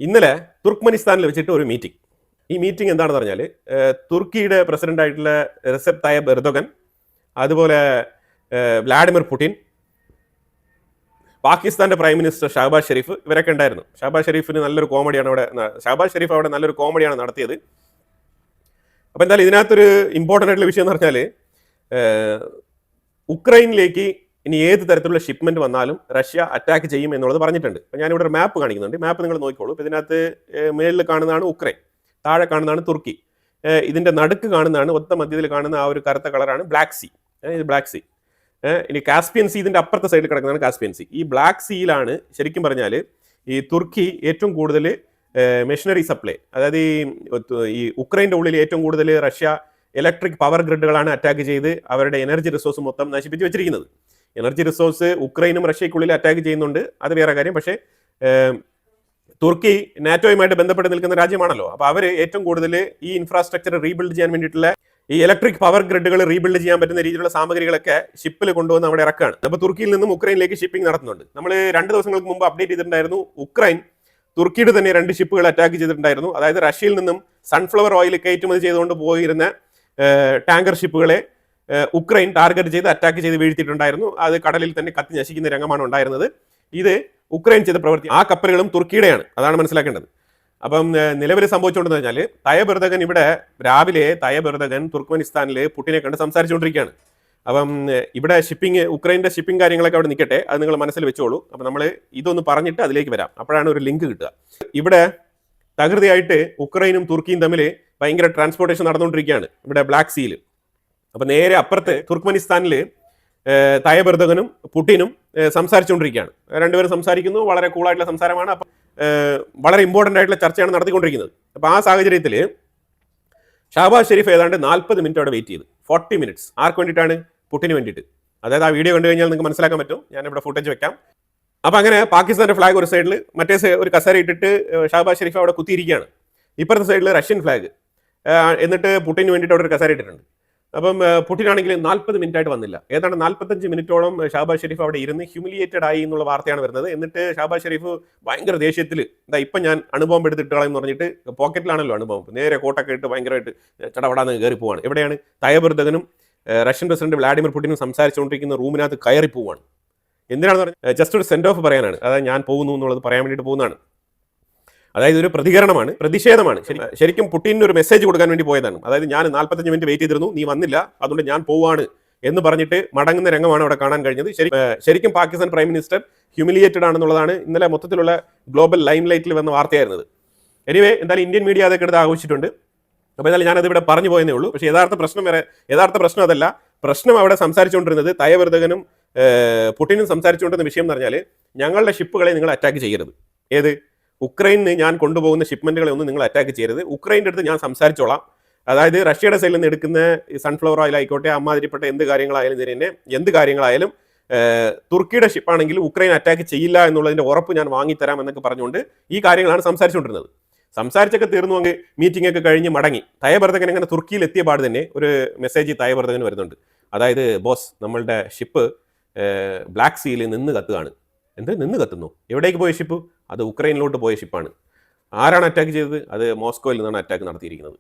ഇന്നലെ തുർക്ക്മെനിസ്ഥാനിൽ വെച്ചിട്ട് ഒരു മീറ്റിംഗ്. ഈ മീറ്റിംഗ് എന്താണെന്ന് പറഞ്ഞാൽ തുർക്കിയുടെ പ്രസിഡന്റ് ആയിട്ടുള്ള റെസെപ് തായ്യിപ് എർദോഗൻ, അതുപോലെ വ്ളാഡിമിർ പുടിൻ, പാകിസ്ഥാന്റെ പ്രൈം മിനിസ്റ്റർ ഷഹബാസ് ഷെരീഫ് ഇവരൊക്കെ ഉണ്ടായിരുന്നു. ഷഹബാസ് ഷെരീഫിന് നല്ലൊരു കോമഡിയാണ് അവിടെ നല്ലൊരു കോമഡിയാണ് നടത്തിയത്. അപ്പോൾ എന്തായാലും ഇതിനകത്തൊരു ഇമ്പോർട്ടൻ്റ് ആയിട്ടുള്ള വിഷയം എന്ന് പറഞ്ഞാൽ ഉക്രൈനിലേക്ക് ഇനി ഏത് തരത്തിലുള്ള ഷിപ്മെന്റ് വന്നാലും റഷ്യ അറ്റാക്ക് ചെയ്യും എന്നുള്ളത് പറഞ്ഞിട്ടുണ്ട്. അപ്പോൾ ഞാനിവിടെ ഒരു മാപ്പ് കാണിക്കുന്നുണ്ട്. മാപ്പ് നിങ്ങൾ നോക്കിക്കോളൂ. ഇപ്പോൾ ഇതിനകത്ത് മേളിൽ കാണുന്നതാണ് ഉക്രൈൻ, താഴെ കാണുന്നതാണ് തുർക്കി, ഇതിൻ്റെ നടുക്ക് കാണുന്നതാണ്, ഒത്ത മധ്യത്തിൽ കാണുന്ന ആ ഒരു കറുത്ത കളറാണ് ബ്ലാക്ക് സീ. ഇത് ബ്ലാക്ക് സീ. ഇനി കാസ്പിയൻ സീ ഇതിൻ്റെ അപ്പുറത്തെ സൈഡിൽ കിടക്കുന്നതാണ് കാസ്പിയൻ സീ. ഈ ബ്ലാക്ക് സീയിലാണ് ശരിക്കും പറഞ്ഞാൽ ഈ തുർക്കി ഏറ്റവും കൂടുതൽ മെഷീനറി സപ്ലൈ, അതായത് ഈ ഉക്രൈൻ്റെ ഉള്ളിൽ ഏറ്റവും കൂടുതൽ റഷ്യ ഇലക്ട്രിക് പവർ ഗ്രിഡുകളാണ് അറ്റാക്ക് ചെയ്ത് അവരുടെ എനർജി റിസോഴ്സ് മൊത്തം നശിപ്പിച്ച് വെച്ചിരിക്കുന്നത്. എനർജി റിസോഴ്സ് ഉക്രൈനും റഷ്യയ്ക്കുള്ളിൽ അറ്റാക്ക് ചെയ്യുന്നുണ്ട്, അത് വേറെ കാര്യം. പക്ഷേ തുർക്കി നാറ്റോയുമായിട്ട് ബന്ധപ്പെട്ട് നിൽക്കുന്ന രാജ്യമാണല്ലോ. അപ്പോൾ അവർ ഏറ്റവും കൂടുതൽ ഈ ഇൻഫ്രാസ്ട്രക്ചർ റീബിൽഡ് ചെയ്യാൻ വേണ്ടിയിട്ടുള്ള ഈ ഇലക്ട്രിക് പവർ ഗ്രിഡുകൾ റീബിൽഡ് ചെയ്യാൻ പറ്റുന്ന രീതിയിലുള്ള സാമഗ്രികളൊക്കെ ഷിപ്പിൽ കൊണ്ടുവന്ന് അവിടെ ഇറക്കാണ്. അപ്പോൾ തുർക്കിയിൽ നിന്നും ഉക്രൈനിലേക്ക് ഷിപ്പിംഗ് നടത്തുന്നുണ്ട്. നമ്മൾ 2 ദിവസങ്ങൾക്ക് മുമ്പ് അപ്ഡേറ്റ് ചെയ്തിട്ടുണ്ടായിരുന്നു, ഉക്രൈൻ തുർക്കിയുടെ തന്നെ 2 ഷിപ്പുകൾ അറ്റാക്ക് ചെയ്തിട്ടുണ്ടായിരുന്നു. അതായത് റഷ്യയിൽ നിന്നും സൺഫ്ലവർ ഓയിൽ കയറ്റുമതി ചെയ്തുകൊണ്ട് പോയിരുന്ന ടാങ്കർ ഷിപ്പുകളെ ഉക്രൈൻ ടാർഗറ്റ് ചെയ്ത് അറ്റാക്ക് ചെയ്ത് വീഴ്ത്തിയിട്ടുണ്ടായിരുന്നു. അത് കടലിൽ തന്നെ കത്തി നശിക്കുന്ന രംഗമാണ് ഉണ്ടായിരുന്നത്. ഇത് ഉക്രൈൻ ചെയ്ത പ്രവൃത്തി. ആ കപ്പലുകളും തുർക്കിയുടെയാണ്, അതാണ് മനസ്സിലാക്കേണ്ടത്. അപ്പം നിലവിൽ സംഭവിച്ചുകൊണ്ടെന്ന് വെച്ചാൽ തായ്യിപ് എർദോഗൻ ഇവിടെ രാവിലെ തുർക്ക്മെനിസ്ഥാനിൽ പുടിനെ കണ്ട് സംസാരിച്ചുകൊണ്ടിരിക്കുകയാണ്. അപ്പം ഇവിടെ ഉക്രൈൻ്റെ ഷിപ്പിംഗ് കാര്യങ്ങളൊക്കെ അവിടെ നിൽക്കട്ടെ, അത് നിങ്ങൾ മനസ്സിൽ വെച്ചോളൂ. അപ്പം നമ്മൾ ഇതൊന്ന് പറഞ്ഞിട്ട് അതിലേക്ക് വരാം, അപ്പോഴാണ് ഒരു ലിങ്ക് കിട്ടുക. ഇവിടെ തകൃതിയായിട്ട് ഉക്രൈനും തുർക്കിയും തമ്മിൽ ഭയങ്കര ട്രാൻസ്പോർട്ടേഷൻ നടന്നുകൊണ്ടിരിക്കുകയാണ് ഇവിടെ ബ്ലാക്ക് സീയിൽ. അപ്പം നേരെ അപ്പുറത്ത് തുർക്ക്മെനിസ്ഥാനിൽ തായ്യിപ് എർദോഗനും പുടിനും സംസാരിച്ചുകൊണ്ടിരിക്കുകയാണ്. രണ്ടുപേരും സംസാരിക്കുന്നു, വളരെ കൂളായിട്ടുള്ള സംസാരമാണ്. അപ്പം വളരെ ഇമ്പോർട്ടൻ്റ് ആയിട്ടുള്ള ചർച്ചയാണ് നടത്തിക്കൊണ്ടിരിക്കുന്നത്. അപ്പോൾ ആ സാഹചര്യത്തിൽ ഷഹബാസ് ഷെരീഫ് ഏതാണ്ട് 40 മിനിറ്റ് അവിടെ വെയിറ്റ് ചെയ്തു. 40 മിനിറ്റ്സ് ആർക്ക് വേണ്ടിയിട്ടാണ്? പുടിന് വേണ്ടിയിട്ട്. അതായത് ആ വീഡിയോ കണ്ടു കഴിഞ്ഞാൽ നിങ്ങൾക്ക് മനസ്സിലാക്കാൻ പറ്റും. ഞാനിവിടെ ഫുട്ടേജ് വെക്കാം. അപ്പം അങ്ങനെ പാകിസ്ഥാൻ്റെ ഫ്ലാഗ് ഒരു സൈഡിൽ, മറ്റേ ഒരു കസേര ഇട്ടിട്ട് ഷഹബാസ് ഷെരീഫ് അവിടെ കുത്തിയിരിക്കുകയാണ്. ഇപ്പുറത്തെ സൈഡിൽ റഷ്യൻ ഫ്ലാഗ്, എന്നിട്ട് പുടിന് വേണ്ടിയിട്ട് അവിടെ ഒരു കസേര ഇട്ടിട്ടുണ്ട്. അപ്പം പുടിനാണെങ്കിൽ 40 മിനിറ്റ് ആയിട്ട് വന്നില്ല. ഏതാണ്ട് 45 മിനിറ്റോളം ഷഹബാസ് ഷെരീഫ് അവിടെ ഇരുന്ന് ഹ്യൂമിലിയേറ്റഡ് ആയി എന്നുള്ള വാർത്തയാണ് വരുന്നത്. എന്നിട്ട് ഷഹബാസ് ഷെരീഫ് ഭയങ്കര ദേഷ്യത്തിൽ ഇപ്പം ഞാൻ അണുബോംബ് എടുത്തിട്ടാളെന്ന് പറഞ്ഞിട്ട്, പോക്കറ്റിലാണല്ലോ അണുബോംബ്, നേരെ കോട്ടൊക്കെ ഇട്ട് ഭയങ്കരമായിട്ട് ചടപടാന്ന് കയറി പോവാണ്. എവിടെയാണ്? തായ്യിപ് എർദോഗനും റഷ്യൻ പ്രസിഡന്റ് വ്ളാഡിമിർ പുടിനും സംസാരിച്ചുകൊണ്ടിരിക്കുന്ന റൂമിനകത്ത് കയറി പോവാണ്. എന്തിനാണെന്ന് പറഞ്ഞാൽ ജസ്റ്റ് ഒരു സെൻഡ് ഓഫ് പറയാനാണ്. അതായത് ഞാൻ പോകുന്നു എന്നുള്ളത് പറയാൻ വേണ്ടിയിട്ട് പോകുന്നതാണ്. അതായത് ഒരു പ്രതികരണമാണ്, പ്രതിഷേധമാണ്. ശരിക്കും പുടിന് ഒരു മെസ്സേജ് കൊടുക്കാൻ വേണ്ടി പോയതാണ്. അതായത് ഞാൻ 45 മിനിറ്റ് വെയിറ്റ് ചെയ്തിരുന്നു, നീ വന്നില്ല, അതുകൊണ്ട് ഞാൻ പോവാണ് എന്ന് പറഞ്ഞിട്ട് മടങ്ങുന്ന രംഗമാണ് അവിടെ കാണാൻ കഴിഞ്ഞത്. ശരിക്കും പാകിസ്ഥാൻ പ്രൈം മിനിസ്റ്റർ ഹ്യൂമിലിയേറ്റഡ് ആണെന്നുള്ളതാണ് ഇന്നലെ മൊത്തത്തിലുള്ള ഗ്ലോബൽ ലൈം ലൈറ്റിൽ വന്ന വാർത്തയായിരുന്നത്. എനിവേ, എന്തായാലും ഇന്ത്യൻ മീഡിയ അതൊക്കെ എടുത്ത് ആഘോഷിച്ചിട്ടുണ്ട്. അപ്പോൾ എന്തായാലും ഞാനത് ഇവിടെ പറഞ്ഞു പോയെന്നേ ഉള്ളൂ. പക്ഷേ യഥാർത്ഥ പ്രശ്നം അതല്ല. പ്രശ്നം അവിടെ സംസാരിച്ചുകൊണ്ടിരുന്നത് തായ്യിപ് എർദോഗനും പുടിനും സംസാരിച്ചുകൊണ്ടിരുന്ന വിഷയം എന്ന് പറഞ്ഞാൽ, ഞങ്ങളുടെ ഷിപ്പുകളെ നിങ്ങൾ അറ്റാക്ക് ചെയ്യരുത്. ഏത്? ഉക്രൈനിന് ഞാൻ കൊണ്ടുപോകുന്ന ഷിപ്മെന്റുകളെ ഒന്നും നിങ്ങൾ അറ്റാക്ക് ചെയ്യരുത്. ഉക്രൈൻ്റെ അടുത്ത് ഞാൻ സംസാരിച്ചോളാം. അതായത് റഷ്യയുടെ സൈഡിൽ നിന്ന് എടുക്കുന്ന സൺഫ്ലവർ ഓയിൽ ആയിക്കോട്ടെ, അമ്മാതിരിപ്പെട്ട എന്ത് കാര്യങ്ങളായാലും തുർക്കിയുടെ ഷിപ്പാണെങ്കിൽ ഉക്രൈൻ അറ്റാക്ക് ചെയ്യില്ല എന്നുള്ളതിൻ്റെ ഉറപ്പ് ഞാൻ വാങ്ങിത്തരാം എന്നൊക്കെ പറഞ്ഞുകൊണ്ട് ഈ കാര്യങ്ങളാണ് സംസാരിച്ചുകൊണ്ടിരുന്നത്. സംസാരിച്ചൊക്കെ തീർന്നു. അങ്ങ് മീറ്റിംഗ് ഒക്കെ കഴിഞ്ഞ് മടങ്ങി. തായ്യിപ് എർദോഗൻ അങ്ങനെ തുർക്കിയിൽ എത്തിയ പാട് തന്നെ ഒരു മെസ്സേജ് തായ്യിപ് എർദോഗന് വരുന്നുണ്ട്. അതായത്, ബോസ്, നമ്മളുടെ ഷിപ്പ് ബ്ലാക്ക് സീയിൽ നിന്ന് കത്തുകയാണ്. നിന്ന് കത്തുന്നു? എവിടേക്ക് പോയ ഷിപ്പ്? അത് ഉക്രൈനിലോട്ട് പോയ ഷിപ്പാണ്. ആരാണ് അറ്റാക്ക് ചെയ്തത്? അത് മോസ്കോയിൽ നിന്നാണ് അറ്റാക്ക് നടത്തിയിരിക്കുന്നത്.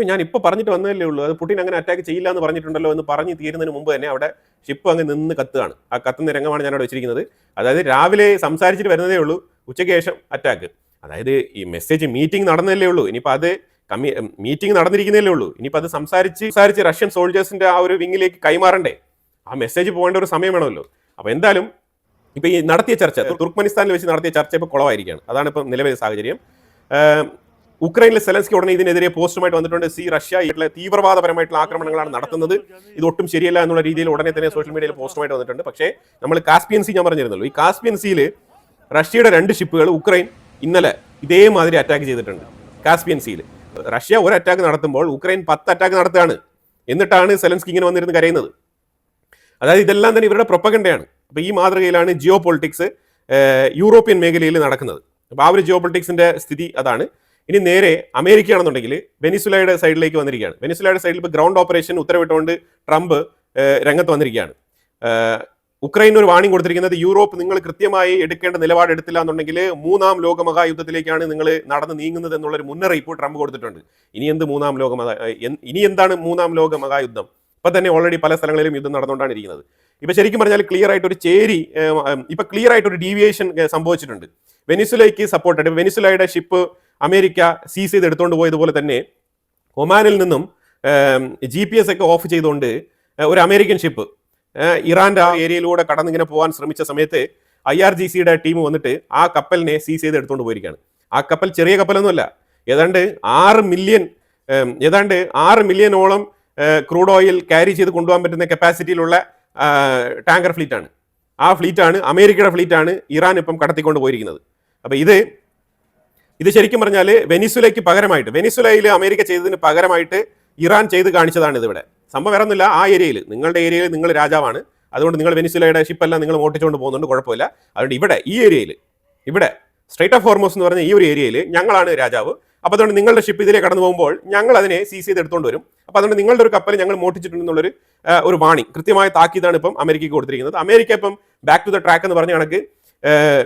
ഞാൻ ഇപ്പോൾ പറഞ്ഞിട്ട് വന്നതല്ലേ ഉള്ളൂ. അത് പുടിൻ അങ്ങനെ അറ്റാക്ക് ചെയ്യില്ല എന്ന് പറഞ്ഞിട്ടുണ്ടല്ലോ എന്ന് പറഞ്ഞ് തീരുന്നതിന് മുമ്പ് തന്നെ അവിടെ ഷിപ്പ് അങ്ങ് നിന്ന് കത്തുകയാണ്. ആ കത്തുന്ന രംഗമാണ് ഞാൻ അവിടെ വെച്ചിരിക്കുന്നത്. അതായത് രാവിലെ സംസാരിച്ചിട്ട് വരുന്നതേ ഉള്ളൂ, ഉച്ചയ്ക്ക് ശേഷം അറ്റാക്ക്. അതായത് ഈ മെസ്സേജ് മീറ്റിംഗ് നടന്നതല്ലേ ഉള്ളൂ, ഇനിയിപ്പോൾ അത് മീറ്റിംഗ് നടന്നിരിക്കുന്നതല്ലേ ഉള്ളൂ. ഇനിയിപ്പോൾ അത് സംസാരിച്ച് റഷ്യൻ സോൾജേഴ്സിൻ്റെ ആ ഒരു വിങ്ങിലേക്ക് കൈമാറണ്ടേ? ആ മെസ്സേജ് പോകേണ്ട ഒരു സമയം വേണമല്ലോ. അപ്പോൾ എന്തായാലും ഇപ്പോൾ ഈ നടത്തിയ ചർച്ച, തുർക്ക്മെനിസ്ഥാനിൽ വെച്ച് നടത്തിയ ചർച്ച ഇപ്പോൾ കുളമായിരിക്കുകയാണ്. അതാണ് ഇപ്പോൾ നിലവിലെ സാഹചര്യം. ഉക്രൈനിലെ സെലൻസ്കി ഉടനെ ഇതിനെതിരെ പോസ്റ്റുമായിട്ട് വന്നിട്ടുണ്ട്. റഷ്യ തീവ്രവാദപരമായിട്ടുള്ള ആക്രമണങ്ങളാണ് നടത്തുന്നത്, ഇതൊട്ടും ശരിയല്ല എന്നുള്ള രീതിയിൽ ഉടനെ തന്നെ സോഷ്യൽ മീഡിയയിൽ പോസ്റ്റുമായിട്ട് വന്നിട്ടുണ്ട്. പക്ഷേ നമ്മൾ കാസ്പിയൻ സീ ഞാൻ പറഞ്ഞിരുന്നല്ലോ, ഈ കാസ്പിയൻ സീയിൽ റഷ്യയുടെ 2 ഷിപ്പുകൾ ഉക്രൈൻ ഇന്നലെ ഇതേമാതിരി അറ്റാക്ക് ചെയ്തിട്ടുണ്ട്. കാസ്പിയൻ സീയിൽ റഷ്യ ഒരു അറ്റാക്ക് നടത്തുമ്പോൾ ഉക്രൈൻ 10 അറ്റാക്ക് നടത്തുകയാണ്. എന്നിട്ടാണ് സെലൻസ്കി ഇങ്ങനെ വന്നിരുന്ന് കരയുന്നത്. അതായത് ഇതെല്ലാം തന്നെ ഇവരുടെ പ്രൊപ്പഗണ്ടയാണ്. അപ്പോൾ ഈ മാതൃകയിലാണ് ജിയോ പൊളിറ്റിക്സ് യൂറോപ്യൻ മേഖലയിൽ നടക്കുന്നത്. അപ്പോൾ ആ ഒരു ജിയോ പൊളിറ്റിക്സിൻ്റെ സ്ഥിതി അതാണ്. ഇനി നേരെ അമേരിക്കയാണെന്നുണ്ടെങ്കിൽ വെനിസുലയുടെ സൈഡിലേക്ക് വന്നിരിക്കുകയാണ്. വെനിസുലയുടെ സൈഡിൽ ഇപ്പോൾ ഗ്രൗണ്ട് ഓപ്പറേഷൻ ഉത്തരവിട്ടുകൊണ്ട് ട്രംപ് രംഗത്ത് വന്നിരിക്കുകയാണ്. ഉക്രൈൻ ഒരു വാണിംഗ് കൊടുത്തിരിക്കുന്നത് യൂറോപ്പ് നിങ്ങൾ കൃത്യമായി എടുക്കേണ്ട നിലപാട് എടുത്തില്ല എന്നുണ്ടെങ്കിൽ മൂന്നാം ലോക മഹായുദ്ധത്തിലേക്കാണ് നിങ്ങൾ നടന്ന് നീങ്ങുന്നത് എന്നുള്ളൊരു മുന്നറിയിപ്പ് ട്രംപ് കൊടുത്തിട്ടുണ്ട്. ഇനി എന്താണ് മൂന്നാം ലോക മഹായുദ്ധം? ഇപ്പൊ തന്നെ ഓൾറെഡി പല സ്ഥലങ്ങളിലും യുദ്ധം നടന്നുകൊണ്ടാണ് ഇരിക്കുന്നത്. ഇപ്പൊ ശരിക്കും പറഞ്ഞാൽ ക്ലിയർ ആയിട്ട് ഒരു ക്ലിയർ ആയിട്ട് ഒരു ഡീവിയേഷൻ സംഭവിച്ചിട്ടുണ്ട്. വെനിസുലയ്ക്ക് സപ്പോർട്ടായിട്ട് വെനിസുലയുടെ ഷിപ്പ് അമേരിക്ക സീസ് ചെയ്ത് എടുത്തുകൊണ്ട് പോയതുപോലെ തന്നെ ഒമാനിൽ നിന്നും GPS ഒക്കെ ഓഫ് ചെയ്തുകൊണ്ട് ഒരു അമേരിക്കൻ ഷിപ്പ് ഇറാന്റെ ആ ഏരിയയിലൂടെ കടന്നിങ്ങനെ പോകാൻ ശ്രമിച്ച സമയത്ത് IRGCയുടെ ടീം വന്നിട്ട് ആ കപ്പലിനെ സീസ് ചെയ്ത് എടുത്തുകൊണ്ട് പോയിരിക്കുകയാണ്. ആ കപ്പൽ ചെറിയ കപ്പലൊന്നുമല്ല, ഏതാണ്ട് 6 മില്യണോളം ക്രൂഡ് ഓയിൽ ക്യാരി ചെയ്ത് കൊണ്ടുപോകാൻ പറ്റുന്ന കപ്പാസിറ്റിയിലുള്ള ടാങ്കർ ഫ്ലീറ്റാണ്. ആ ഫ്ലീറ്റാണ് അമേരിക്കയുടെ ഫ്ലീറ്റാണ് ഇറാൻ ഇപ്പം കടത്തിക്കൊണ്ട് പോയിരിക്കുന്നത്. അപ്പോൾ ഇത് ശരിക്കും പറഞ്ഞാൽ വെനിസുലയ്ക്ക് പകരമായിട്ട്, വെനിസുലയിൽ അമേരിക്ക ചെയ്തതിന് പകരമായിട്ട് ഇറാൻ ചെയ്ത് കാണിച്ചതാണ് ഇതിവിടെ. സംഭവം വേറെ ഒന്നുമില്ല, ആ ഏരിയയിൽ നിങ്ങളുടെ ഏരിയയിൽ നിങ്ങൾ രാജാവാണ്, അതുകൊണ്ട് നിങ്ങൾ വെനിസുലയുടെ ഷിപ്പെല്ലാം നിങ്ങൾ ഓട്ടിച്ചുകൊണ്ട് പോകുന്നുണ്ട്, കുഴപ്പമില്ല. അതുകൊണ്ട് ഇവിടെ ഈ ഏരിയയിൽ, ഇവിടെ സ്ട്രൈറ്റ് ഓഫ് ഹോർമൂസ് എന്ന് പറഞ്ഞ ഈ ഒരു ഏരിയയിൽ ഞങ്ങളാണ് രാജാവ്. അപ്പോൾ അതുകൊണ്ട് നിങ്ങളുടെ ഷിപ്പ് ഇതിലെ കടന്നു പോകുമ്പോൾ ഞങ്ങൾ അതിനെ സീസ് ചെയ്ത് എടുത്തുകൊണ്ട് വരും. അപ്പോൾ അതുകൊണ്ട് നിങ്ങളുടെ ഒരു കപ്പൽ ഞങ്ങൾ മോട്ടിച്ചിട്ടുണ്ടെന്നുള്ളൊരു ഒരു വാണിംഗ്, കൃത്യമായ താക്കീതാണ് ഇപ്പം അമേരിക്കയ്ക്ക് കൊടുത്തിരിക്കുന്നത്. അമേരിക്ക ഇപ്പം ബാക്ക് ടു ദ ട്രാക്ക് എന്ന് പറഞ്ഞ കണക്ക്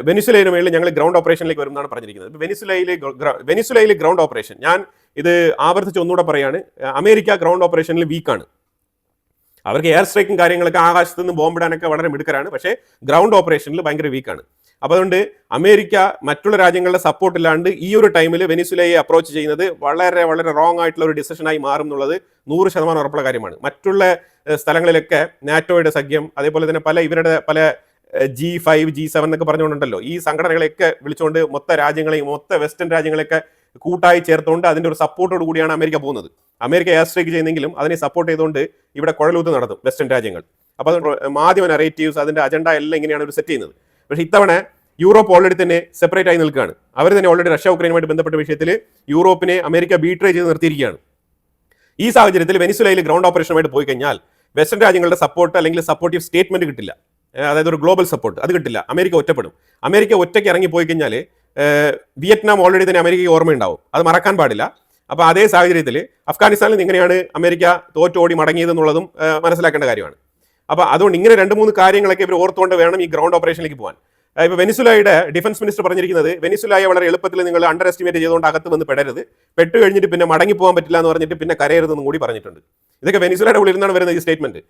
വെനിസുലയുടെ മേളിൽ ഞങ്ങൾ ഗ്രൗണ്ട് ഓപ്പറേഷനിലേക്ക് വരും എന്നാണ് പറഞ്ഞിരിക്കുന്നത്. വെനിസുലയിലെ ഗ്രൗണ്ട് ഓപ്പറേഷൻ, ഞാൻ ഇത് ആവർത്തിച്ച് ഒന്നുകൂടെ പറയാണ്, അമേരിക്ക ഗ്രൗണ്ട് ഓപ്പറേഷനിൽ വീക്കാണ്. അവർക്ക് എയർ സ്ട്രൈക്കും കാര്യങ്ങളൊക്കെ ആകാശത്ത് നിന്ന് ബോംബിടാനൊക്കെ വളരെ മിടുക്കരാണ്, പക്ഷേ ഗ്രൗണ്ട് ഓപ്പറേഷനിൽ ഭയങ്കര വീക്കാണ്. അപ്പോൾ അതുകൊണ്ട് അമേരിക്ക മറ്റുള്ള രാജ്യങ്ങളുടെ സപ്പോർട്ട് ഇല്ലാണ്ട് ഈ ഒരു ടൈമിൽ വെനിസുലയെ അപ്രോച്ച് ചെയ്യുന്നത് വളരെ വളരെ റോങ് ആയിട്ടുള്ള ഒരു ഡിസിഷനായി മാറും എന്നുള്ളത് 100% ഉറപ്പുള്ള കാര്യമാണ്. മറ്റുള്ള സ്ഥലങ്ങളിലൊക്കെ നാറ്റോയുടെ സഖ്യം, അതേപോലെ തന്നെ പല G5 G7 എന്നൊക്കെ പറഞ്ഞുകൊണ്ടുണ്ടല്ലോ, ഈ സംഘടനകളെയൊക്കെ വിളിച്ചുകൊണ്ട് മൊത്ത വെസ്റ്റേൺ രാജ്യങ്ങളെയൊക്കെ കൂട്ടായി ചേർത്തുകൊണ്ട് അതിൻ്റെ ഒരു സപ്പോർട്ടോട് കൂടിയാണ് അമേരിക്ക പോകുന്നത്. അമേരിക്ക എയർ സ്ട്രൈക്ക് ചെയ്യുന്നെങ്കിലും അതിനെ സപ്പോർട്ട് ചെയ്തുകൊണ്ട് ഇവിടെ കുഴലൂത്ത് നടത്തും വെസ്റ്റേൺ രാജ്യങ്ങൾ. അപ്പോൾ അതുകൊണ്ട് മാധ്യമ നറേറ്റീവ്സ്, അതിൻ്റെ അജണ്ട എല്ലാം ഇങ്ങനെയാണ് ഒരു സെറ്റ് ചെയ്യുന്നത്. പക്ഷേ ഇത്തവണ യൂറോപ്പ് ഓൾറെഡി തന്നെ സെപ്പറേറ്റ് ആയി നിൽക്കുകയാണ്. അവർ തന്നെ ഓൾറെഡി റഷ്യ ഉക്രൈനുമായിട്ട് ബന്ധപ്പെട്ട വിഷയത്തിൽ യൂറോപ്പിനെ അമേരിക്ക ബീട്രേ ചെയ്ത് നിർത്തിയിരിക്കുകയാണ്. ഈ സാഹചര്യത്തിൽ വെനിസുലയിൽ ഗ്രൗണ്ട് ഓപ്പറേഷനുമായിട്ട് പോയി കഴിഞ്ഞാൽ വെസ്റ്റേൺ രാജ്യങ്ങളുടെ സപ്പോർട്ട് അല്ലെങ്കിൽ സപ്പോർട്ടീവ് സ്റ്റേറ്റ്മെന്റ് കിട്ടില്ല, അതായത് ഒരു ഗ്ലോബൽ സപ്പോർട്ട് അത് കിട്ടില്ല. അമേരിക്ക ഒറ്റപ്പെടും. അമേരിക്ക ഒറ്റയ്ക്ക് ഇറങ്ങി പോയി കഴിഞ്ഞാൽ വിയറ്റ്നാം ഓൾറെഡി തന്നെ അമേരിക്കയ്ക്ക് ഓർമ്മയുണ്ടാവും, അത് മറക്കാൻ പാടില്ല. അപ്പോൾ അതേ സാഹചര്യത്തിൽ അഫ്ഗാനിസ്ഥാനിൽ എങ്ങനെയാണ് അമേരിക്ക തോറ്റോടി മടങ്ങിയതെന്നുള്ളതും മനസ്സിലാക്കേണ്ട കാര്യമാണ്. അപ്പോൾ അതുകൊണ്ട് ഇങ്ങനെ 2-3 കാര്യങ്ങളൊക്കെ ഇവർ ഓർത്തുകൊണ്ട് വേണം ഈ ഗ്രൗണ്ട് ഓപ്പറേഷനിലേക്ക് പോകാൻ. ഇപ്പോൾ വെനിസുലയുടെ ഡിഫൻസ് മിനിസ്റ്റർ പറഞ്ഞിരിക്കുന്നത്, വെനിസുലയെ വളരെ എളുപ്പത്തിൽ നിങ്ങൾ അണ്ടർ എസ്റ്റിമേറ്റ് ചെയ്തുകൊണ്ട് അകത്ത് വന്ന് പെട്ട് കഴിഞ്ഞിട്ട് പിന്നെ മടങ്ങി പോകാൻ പറ്റില്ല എന്ന് പറഞ്ഞിട്ട് പിന്നെ കരയരുതെന്നും കൂടി പറഞ്ഞിട്ടുണ്ട്. ഇതൊക്കെ വെനിസുലയുടെ ഉള്ളിൽ നിന്നാണ് വരുന്നത് ഈ സ്റ്റേറ്റ്മെന്റ്.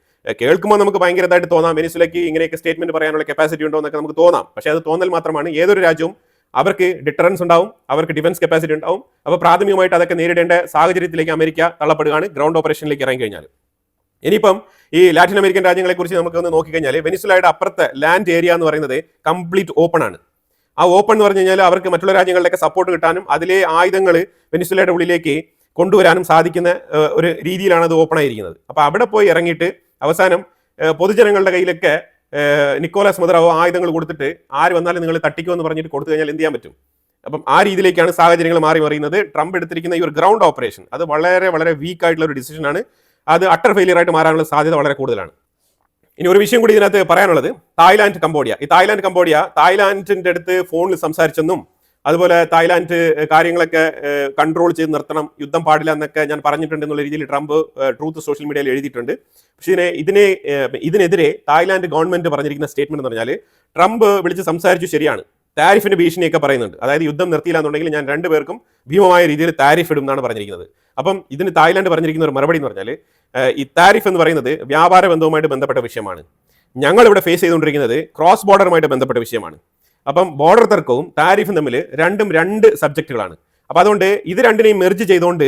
കേൾക്കുമ്പോൾ നമുക്ക് ഭയങ്കരമായിട്ട് തോന്നാം, വെനിസുലയ്ക്ക് ഇങ്ങനെയൊക്കെ സ്റ്റേറ്റ്മെന്റ് പറയാനുള്ള കപ്പാസിറ്റി ഉണ്ടോ എന്നൊക്കെ നമുക്ക് തോന്നാം. പക്ഷേ അത് തോന്നൽ മാത്രമാണ്. ഏതൊരു രാജ്യവും അവർക്ക് ഡിറ്ററൻസ് ഉണ്ടാവും, അവർക്ക് ഡിഫൻസ് കപ്പാസിറ്റി ഉണ്ടാവും. അപ്പോൾ പ്രാഥമികമായിട്ട് അതൊക്കെ നേരിടേണ്ട സാഹചര്യത്തിലേക്ക് അമേരിക്ക തള്ളപ്പെടുകയാണ് ഗ്രൗണ്ട് ഓപ്പറേഷനിലേക്ക് ഇറങ്ങി കഴിഞ്ഞാൽ. ഇനിയിപ്പം ഈ ലാറ്റിൻ അമേരിക്കൻ രാജ്യങ്ങളെ കുറിച്ച് നമുക്കൊന്ന് നോക്കിക്കഴിഞ്ഞാൽ വെനിസുലയുടെ അപ്പുറത്തെ ലാൻഡ് ഏരിയ എന്ന് പറയുന്നത് കംപ്ലീറ്റ് ഓപ്പൺ ആണ്. ആ ഓപ്പൺ എന്ന് പറഞ്ഞു കഴിഞ്ഞാൽ അവർക്ക് മറ്റുള്ള രാജ്യങ്ങളുടെയൊക്കെ സപ്പോർട്ട് കിട്ടാനും അതിലെ ആയുധങ്ങൾ വെനിസുലയുടെ ഉള്ളിലേക്ക് കൊണ്ടുവരാനും സാധിക്കുന്ന ഒരു രീതിയിലാണ് അത് ഓപ്പൺ ആയിരിക്കുന്നത്. അപ്പോൾ അവിടെ പോയി ഇറങ്ങിയിട്ട് അവസാനം പൊതുജനങ്ങളുടെ കയ്യിലൊക്കെ നിക്കോളാസ് മദുറോ ആയുധങ്ങൾ കൊടുത്തിട്ട് ആര് വന്നാലും നിങ്ങൾ തട്ടിക്കുമെന്ന് പറഞ്ഞിട്ട് കൊടുത്തു കഴിഞ്ഞാൽ എന്ത് ചെയ്യാൻ പറ്റും? അപ്പം ആ രീതിയിലേക്കാണ് സാഹചര്യങ്ങൾ മാറി മറിയുന്നത്. ട്രംപ് എടുത്തിരിക്കുന്ന ഈ ഒരു ഗ്രൗണ്ട് ഓപ്പറേഷൻ അത് വളരെ വളരെ വീക്ക് ആയിട്ടുള്ള ഒരു ഡിസിഷനാണ്. അത് അട്ടർ ഫെയിലിയർ ആയിട്ട് മാറാനുള്ള സാധ്യത വളരെ കൂടുതലാണ്. ഇനി ഒരു വിഷയം കൂടി ഇതിനകത്ത് പറയാനുള്ളത്, തായ്ലാന്റ് കംബോഡിയ. ഈ തായ്ലാന്റിന്റെ അടുത്ത് ഫോണിൽ സംസാരിച്ചെന്നും അതുപോലെ തായ്ലാന്റ് കാര്യങ്ങളൊക്കെ കൺട്രോൾ ചെയ്ത് നിർത്തണം, യുദ്ധം പാടില്ല എന്നൊക്കെ ഞാൻ പറഞ്ഞിട്ടുണ്ട് എന്നുള്ള രീതിയിൽ ട്രംപ് ട്രൂത്ത് സോഷ്യൽ മീഡിയയിൽ എഴുതിയിട്ടുണ്ട്. പക്ഷേ ഇതിനെതിരെ തായ്ലാന്റ് ഗവൺമെന്റ് പറഞ്ഞിരിക്കുന്ന സ്റ്റേറ്റ്മെന്റ് എന്ന് പറഞ്ഞാൽ, ട്രംപ് വിളിച്ച് സംസാരിച്ചു ശരിയാണ്, താരിഫിന്റെ ഭീഷണിയൊക്കെ പറയുന്നുണ്ട്. അതായത് യുദ്ധം നിർത്തിയില്ല എന്നുണ്ടെങ്കിൽ ഞാൻ 2 പേർക്കും ഭീമമായ രീതിയിൽ താരിഫ് ഇടും എന്നാണ് പറഞ്ഞിരിക്കുന്നത്. അപ്പം ഇതിന് തായ്ലാന്റ് പറഞ്ഞിരിക്കുന്ന ഒരു മറുപടി എന്ന് പറഞ്ഞാൽ, ഈ താരിഫ് എന്ന് പറയുന്നത് വ്യാപാര ബന്ധവുമായിട്ട് ബന്ധപ്പെട്ട വിഷയമാണ്. ഞങ്ങൾ ഇവിടെ ഫേസ് ചെയ്തുകൊണ്ടിരിക്കുന്നത് ക്രോസ് ബോർഡറുമായിട്ട് ബന്ധപ്പെട്ട വിഷയമാണ്. അപ്പം ബോർഡർ തർക്കവും താരിഫും തമ്മിൽ രണ്ടും 2 സബ്ജക്റ്റുകളാണ്. അപ്പം അതുകൊണ്ട് ഇത് രണ്ടിനെയും മെർജ് ചെയ്തുകൊണ്ട്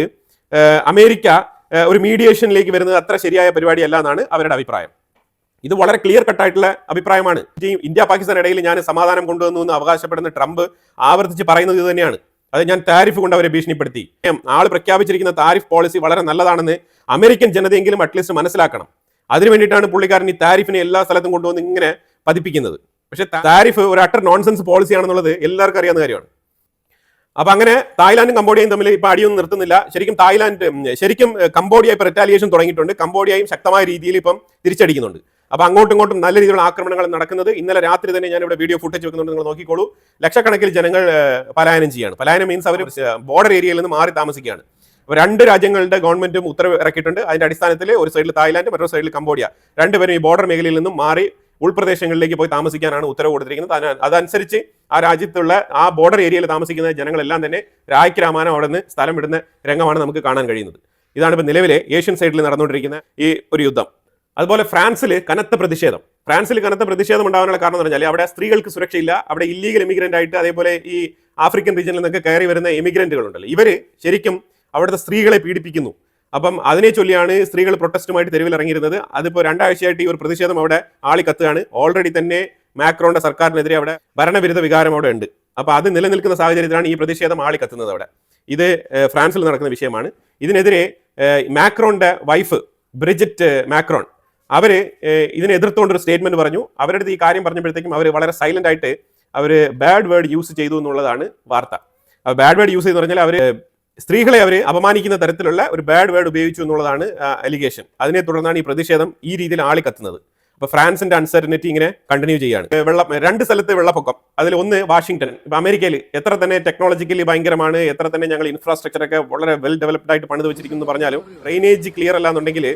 അമേരിക്ക ഒരു മീഡിയേഷനിലേക്ക് വരുന്നത് അത്ര ശരിയായ പരിപാടിയല്ല എന്നാണ് അവരുടെ അഭിപ്രായം. ഇത് വളരെ ക്ലിയർ കട്ടായിട്ടുള്ള അഭിപ്രായമാണ്. ഇന്ത്യ പാകിസ്ഥാൻ ഇടയിൽ ഞാൻ സമാധാനം കൊണ്ടുവന്നു എന്ന് അവകാശപ്പെടുന്ന ട്രംപ് ആവർത്തിച്ച് പറയുന്നത് ഇത് തന്നെയാണ്. അത് ഞാൻ താരിഫ് കൊണ്ട് അവരെ ഭീഷണിപ്പെടുത്തി. ആൾ പ്രഖ്യാപിച്ചിരിക്കുന്ന താരിഫ് പോളിസി വളരെ നല്ലതാണെന്ന് അമേരിക്കൻ ജനതയെങ്കിലും അറ്റ്ലീസ്റ്റ് മനസ്സിലാക്കണം. അതിനുവേണ്ടിയിട്ടാണ് പുള്ളിക്കാരൻ ഈ താരിഫിനെ എല്ലാ സ്ഥലത്തും കൊണ്ടുവന്ന് ഇങ്ങനെ പതിപ്പിക്കുന്നത്. പക്ഷേ താരിഫ് ഒരു അട്ടർ നോൺസെൻസ് പോളിസി ആണെന്നുള്ളത് എല്ലാവർക്കും അറിയാവുന്ന കാര്യമാണ്. അപ്പൊ അങ്ങനെ തായ്ലാന്റും കംബോഡിയയും തമ്മിൽ ഇപ്പൊ അടിയൊന്നും നിർത്തുന്നില്ല. ശരിക്കും കംബോഡിയ ഇപ്പൊ റിറ്റാലിയേഷൻ തുടങ്ങിയിട്ടുണ്ട്. കംബോഡിയയും ശക്തമായ രീതിയിൽ ഇപ്പം തിരിച്ചടിക്കുന്നുണ്ട്. അപ്പൊ അങ്ങോട്ടും ഇങ്ങോട്ടും നല്ല രീതിയിലുള്ള ആക്രമണങ്ങൾ നടക്കുന്നത്. ഇന്നലെ രാത്രി തന്നെ ഞാൻ ഇവിടെ വീഡിയോ ഫുട്ടേജ് വെക്കുന്നുണ്ട്, നിങ്ങൾ നോക്കിക്കോളൂ. ലക്ഷക്കണക്കിന് ജനങ്ങൾ പലായനം ചെയ്യാണ്. പലായനം മീൻസ് അവർ ബോർഡർ ഏരിയയിൽ നിന്ന് മാറി താമസിക്കുകയാണ്. അപ്പോൾ 2 രാജ്യങ്ങളുടെ ഗവൺമെന്റും ഉത്തരവ് ഇറക്കിയിട്ടുണ്ട്. അതിന്റെ അടിസ്ഥാനത്തിൽ ഒരു സൈഡിൽ തായ്ലാന്റ്, മറ്റൊരു സൈഡിൽ കംബോഡിയ, 2 പേരും ഈ ബോർഡർ മേഖലയിൽ നിന്നും മാറി ഉൾപ്രദേശങ്ങളിലേക്ക് പോയി താമസിക്കാനാണ് ഉത്തരവ് കൊടുത്തിരിക്കുന്നത്. അതനുസരിച്ച് ആ രാജ്യത്തുള്ള ആ ബോർഡർ ഏരിയയിൽ താമസിക്കുന്ന ജനങ്ങളെല്ലാം തന്നെ രായ്ക്ക് രാമാനം അവിടെ നിന്ന് സ്ഥലം വിടുന്ന രംഗമാണ് നമുക്ക് കാണാൻ കഴിയുന്നത്. ഇതാണ് ഇപ്പോൾ നിലവിലെ ഏഷ്യൻ സൈഡിൽ നടന്നുകൊണ്ടിരിക്കുന്ന ഈ ഒരു യുദ്ധം. അതുപോലെ ഫ്രാൻസിൽ കനത്ത പ്രതിഷേധം ഉണ്ടാകാനുള്ള കാരണം എന്ന് പറഞ്ഞാൽ അവിടെ സ്ത്രീകൾക്ക് സുരക്ഷയില്ല. അവിടെ ഇല്ലീഗൽ ഇമിഗ്രന്റ് ആയിട്ട് അതേപോലെ ഈ ആഫ്രിക്കൻ റീജിയനിൽ നിന്നൊക്കെ കയറി വരുന്ന ഇമിഗ്രന്റുകളുണ്ടല്ലോ, ഇവര് ശരിക്കും അവിടുത്തെ സ്ത്രീകളെ പീഡിപ്പിക്കുന്നു. അപ്പം അതിനെ ചൊല്ലിയാണ് സ്ത്രീകൾ പ്രൊട്ടസ്റ്റുമായിട്ട് തെരുവിൽ ഇറങ്ങിയിരുന്നത്. അതിപ്പോൾ 2 ആഴ്ചയായിട്ട് ഈ ഒരു പ്രതിഷേധം അവിടെ ആളിക്കത്തുകയാണ്. ഓൾറെഡി തന്നെ മാക്രോന്റെ സർക്കാരിനെതിരെ അവിടെ ഭരണവിരുദ്ധ വികാരം അവിടെ ഉണ്ട്. അപ്പോൾ അത് നിലനിൽക്കുന്ന സാഹചര്യത്തിലാണ് ഈ പ്രതിഷേധം ആളിക്കത്തുന്നത് അവിടെ. ഇത് ഫ്രാൻസിൽ നടക്കുന്ന വിഷയമാണ്. ഇതിനെതിരെ മാക്രോന്റെ വൈഫ് ബ്രിജിറ്റ് മാക്രോൺ അവർ ഇതിനെ എതിർത്തുകൊണ്ടൊരു സ്റ്റേറ്റ്മെന്റ് പറഞ്ഞു. അവരുടെ അടുത്ത് ഈ കാര്യം പറഞ്ഞപ്പോഴത്തേക്കും അവർ വളരെ സൈലന്റ് ആയിട്ട് അവർ ബാഡ് വേർഡ് യൂസ് ചെയ്തു എന്നുള്ളതാണ് വാർത്ത. ബാഡ് വേർഡ് യൂസ് ചെയ്തെന്ന് പറഞ്ഞാൽ അവർ സ്ത്രീകളെ അവർ അപമാനിക്കുന്ന തരത്തിലുള്ള ഒരു ബാഡ് വേർഡ് ഉപയോഗിച്ചു എന്നുള്ളതാണ് അലിഗേഷൻ. അതിനെ തുടർന്നാണ് ഈ പ്രതിഷേധം ഈ രീതിയിൽ ആളിക്കത്തുന്നത്. അപ്പോൾ ഫ്രാൻസിന്റെ അൺസർട്ടനിറ്റി ഇങ്ങനെ കണ്ടിന്യൂ ചെയ്യാണ്. 2 സ്ഥലത്ത് വെള്ളപ്പൊക്കം, അതിൽ ഒന്ന് വാഷിംഗ്ടൺ. ഇപ്പൊ അമേരിക്കയിൽ എത്ര തന്നെ ടെക്നോളജിക്കലി ഭയങ്കരമാണ്, എത്ര തന്നെ ഞങ്ങൾ ഇൻഫ്രാസ്ട്രക്ചർ ഒക്കെ വളരെ വെൽ ഡെവലപ്ഡ് ആയിട്ട് പണിത് വെച്ചിരിക്കുന്നു പറഞ്ഞാലും ഡ്രെയിനേജ് ക്ലിയർ അല്ലാന്നുണ്ടെങ്കിൽ,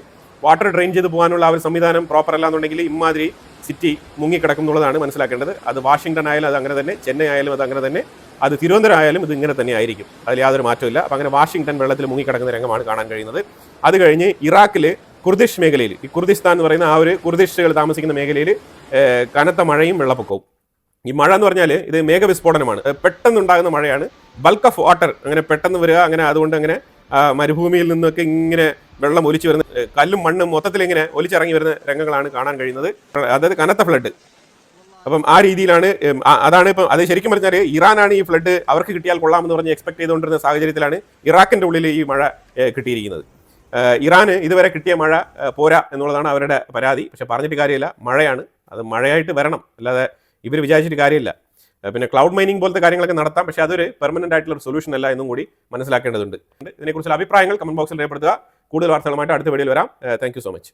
വാട്ടർ ഡ്രെയിൻ ചെയ്ത് പോകാനുള്ള ആ ഒരു സംവിധാനം പ്രോപ്പർ അല്ലാന്നുണ്ടെങ്കിൽ ഇമാതിരി സിറ്റി മുങ്ങിക്കിടക്കും എന്നുള്ളതാണ് മനസ്സിലാക്കേണ്ടത്. അത് വാഷിംഗ്ടൺ ആയാലും അത് അങ്ങനെ തന്നെ, ചെന്നൈ ആയാലും അത് അങ്ങനെ തന്നെ, അത് തിരുവനന്തപുരം ആയാലും ഇത് ഇങ്ങനെ തന്നെ ആയിരിക്കും. അതിൽ യാതൊരു മാറ്റമില്ല. അപ്പം അങ്ങനെ വാഷിംഗ്ടൺ വെള്ളത്തിൽ മുങ്ങിക്കിടക്കുന്ന രംഗമാണ് കാണാൻ കഴിയുന്നത്. അത് കഴിഞ്ഞ് ഇറാഖിൽ കുർദിഷ് മേഖലയിൽ, ഈ കുർദിസ്ഥാൻ എന്ന് പറയുന്ന ആ ഒരു കുർദിഷുകൾ താമസിക്കുന്ന മേഖലയിൽ കനത്ത മഴയും വെള്ളപ്പൊക്കവും. ഈ മഴ എന്ന് പറഞ്ഞാൽ ഇത് മേഘവിസ്ഫോടനമാണ്, പെട്ടെന്നുണ്ടാകുന്ന മഴയാണ്. ബൾക്ക് ഓഫ് വാട്ടർ അങ്ങനെ പെട്ടെന്ന് വരിക, അങ്ങനെ അതുകൊണ്ട് അങ്ങനെ മരുഭൂമിയിൽ നിന്നൊക്കെ ഇങ്ങനെ വെള്ളം ഒലിച്ചു വരുന്ന, കല്ലും മണ്ണും മൊത്തത്തിൽ ഇങ്ങനെ ഒലിച്ചിറങ്ങി വരുന്ന രംഗങ്ങളാണ് കാണാൻ കഴിയുന്നത്. അതായത് കനത്ത ഫ്ലഡ്. അപ്പം ആ രീതിയിലാണ്. അതാണ് ഇപ്പം അത് ശരിക്കും പറഞ്ഞാൽ ഇറാനാണ് ഈ ഫ്ലഡ് അവർക്ക് കിട്ടിയാൽ കൊള്ളാമെന്ന് പറഞ്ഞ് എക്സ്പെക്ട് ചെയ്തുകൊണ്ടിരുന്ന സാഹചര്യത്തിലാണ് ഇറാഖിൻ്റെ ഉള്ളിൽ ഈ മഴ കിട്ടിയിരിക്കുന്നത്. ഇറാന് ഇതുവരെ കിട്ടിയ മഴ പോരാ എന്നുള്ളതാണ് അവരുടെ പരാതി. പക്ഷെ പറഞ്ഞിട്ട് കാര്യമില്ല, മഴയാണ്, അത് മഴയായിട്ട് വരണം, അല്ലാതെ ഇവർ വിചാരിച്ചിട്ട് കാര്യമില്ല. പിന്നെ ക്ലൗഡ് മൈനിങ് പോലത്തെ കാര്യങ്ങളൊക്കെ നടത്താം, പക്ഷേ അതൊരു പെർമനന്റ് ആയിട്ടുള്ള ഒരു സൊല്യൂഷൻ അല്ല എന്നും കൂടി മനസ്സിലാക്കേണ്ടതുണ്ട്. ഇതിനെക്കുറിച്ചുള്ള അഭിപ്രായങ്ങൾ കമന്റ് ബോക്സിൽ രേഖപ്പെടുത്തുക. കൂടുതൽ വാർത്തകളുമായിട്ട് അടുത്ത വീഡിയോയിൽ വരാം. Thank you so much.